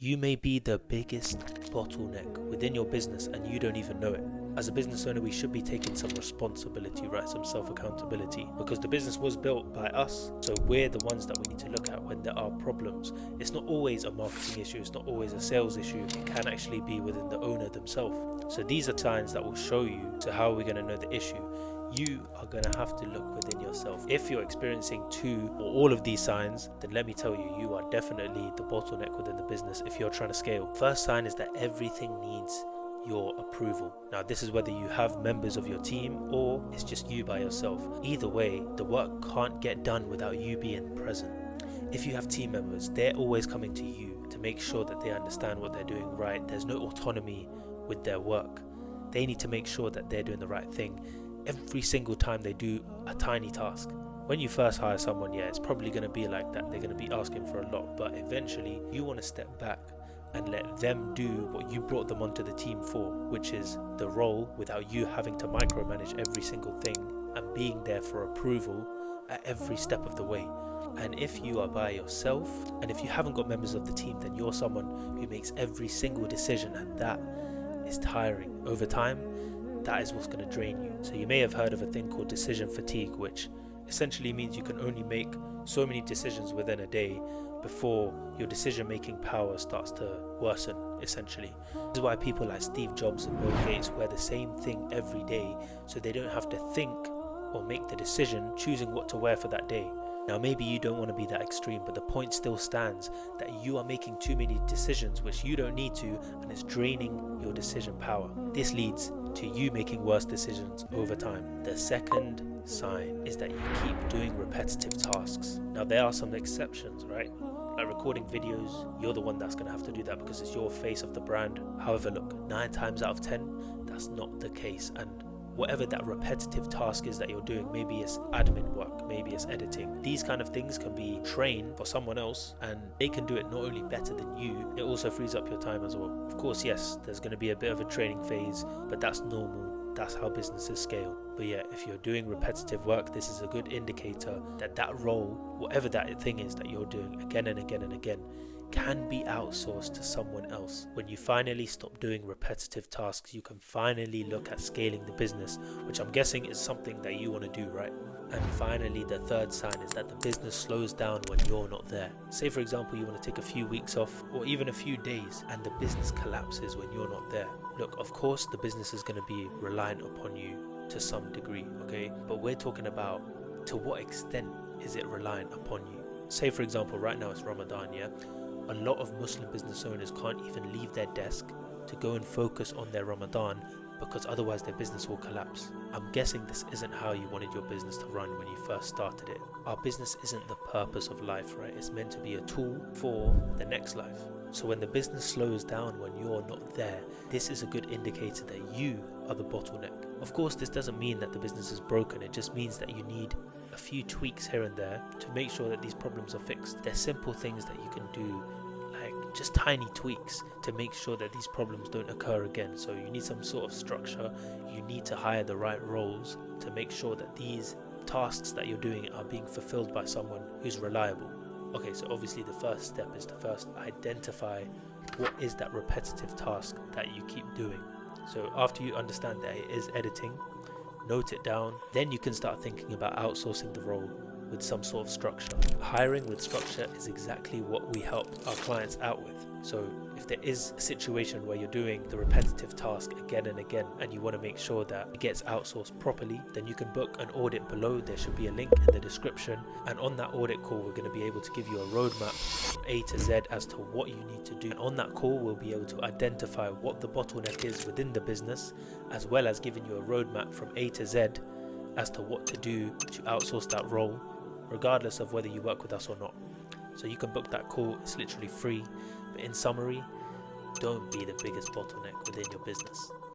You may be the biggest bottleneck within your business and you don't even know it. As a business owner, we should be taking some responsibility, right? Some self-accountability, because the business was built by us. So we're the ones that we need to look at when there are problems. It's not always a marketing issue. It's not always a sales issue. It can actually be within the owner themselves. So these are signs that will show you to how we're going to know the issue. You are going to have to look within yourself. If you're experiencing two or all of these signs, then let me tell you, you are definitely the bottleneck within the business if you're trying to scale. First sign is that everything needs your approval. Now, this is whether you have members of your team or it's just you by yourself. Either way, the work can't get done without you being present. If you have team members, they're always coming to you to make sure that they understand what they're doing right. There's no autonomy with their work. They need to make sure that they're doing the right thing every single time they do a tiny task. When you first hire someone, yeah, it's probably going to be like that. They're going to be asking for a lot, but eventually you want to step back and let them do what you brought them onto the team for, which is the role, without you having to micromanage every single thing and being there for approval at every step of the way. And if you are by yourself and if you haven't got members of the team, then you're someone who makes every single decision, and that is tiring. Over time, that is what's going to drain you. So you may have heard of a thing called decision fatigue, which essentially means you can only make so many decisions within a day before your decision making power starts to worsen, essentially. This is why people like Steve Jobs and Bill Gates wear the same thing every day, so they don't have to think or make the decision choosing what to wear for that day. Now, maybe you don't want to be that extreme, but the point still stands that you are making too many decisions which you don't need to, and it's draining your decision power. This leads to you making worse decisions over time. The second sign is that you keep doing repetitive tasks. Now, there are some exceptions, right? Like recording videos, you're the one that's going to have to do that because it's your face of the brand. However, look, 9 times out of 10, that's not the case. And whatever that repetitive task is that you're doing, maybe it's admin work, maybe it's editing. These kind of things can be trained for someone else and they can do it not only better than you, it also frees up your time as well. Of course, yes, there's going to be a bit of a training phase, but that's normal. That's how businesses scale. But yeah, if you're doing repetitive work, this is a good indicator that that role, whatever that thing is that you're doing again and again and again, can be outsourced to someone else. When you finally stop doing repetitive tasks, you can finally look at scaling the business, which I'm guessing is something that you want to do, right? And finally, the third sign is that the business slows down when you're not there. Say, for example, you want to take a few weeks off or even a few days and the business collapses when you're not there. Look, of course, the business is going to be reliant upon you to some degree, okay? But we're talking about to what extent is it reliant upon you? Say, for example, right now it's Ramadan, yeah? A lot of Muslim business owners can't even leave their desk to go and focus on their Ramadan because otherwise their business will collapse. I'm guessing this isn't how you wanted your business to run when you first started it. Our business isn't the purpose of life, right? It's meant to be a tool for the next life. So when the business slows down when you're not there, this is a good indicator that you are the bottleneck. Of course, this doesn't mean that the business is broken. It just means that you need a few tweaks here and there to make sure that these problems are fixed. They're simple things that you can do, like just tiny tweaks to make sure that these problems don't occur again. So you need some sort of structure. You need to hire the right roles to make sure that these tasks that you're doing are being fulfilled by someone who's reliable. Okay, so obviously the first step is to first identify what is that repetitive task that you keep doing. So after you understand that it is editing, note it down, then you can start thinking about outsourcing the role with some sort of structure. Hiring with structure is exactly what we help our clients out with. So if there is a situation where you're doing the repetitive task again and again and you want to make sure that it gets outsourced properly, then you can book an audit below. There should be a link in the description, and on that audit call we're going to be able to give you a roadmap from A to Z as to what you need to do. And on that call we'll be able to identify what the bottleneck is within the business, as well as giving you a roadmap from A to Z as to what to do to outsource that role, regardless of whether you work with us or not. So you can book that call. It's literally free. But in summary, don't be the biggest bottleneck within your business.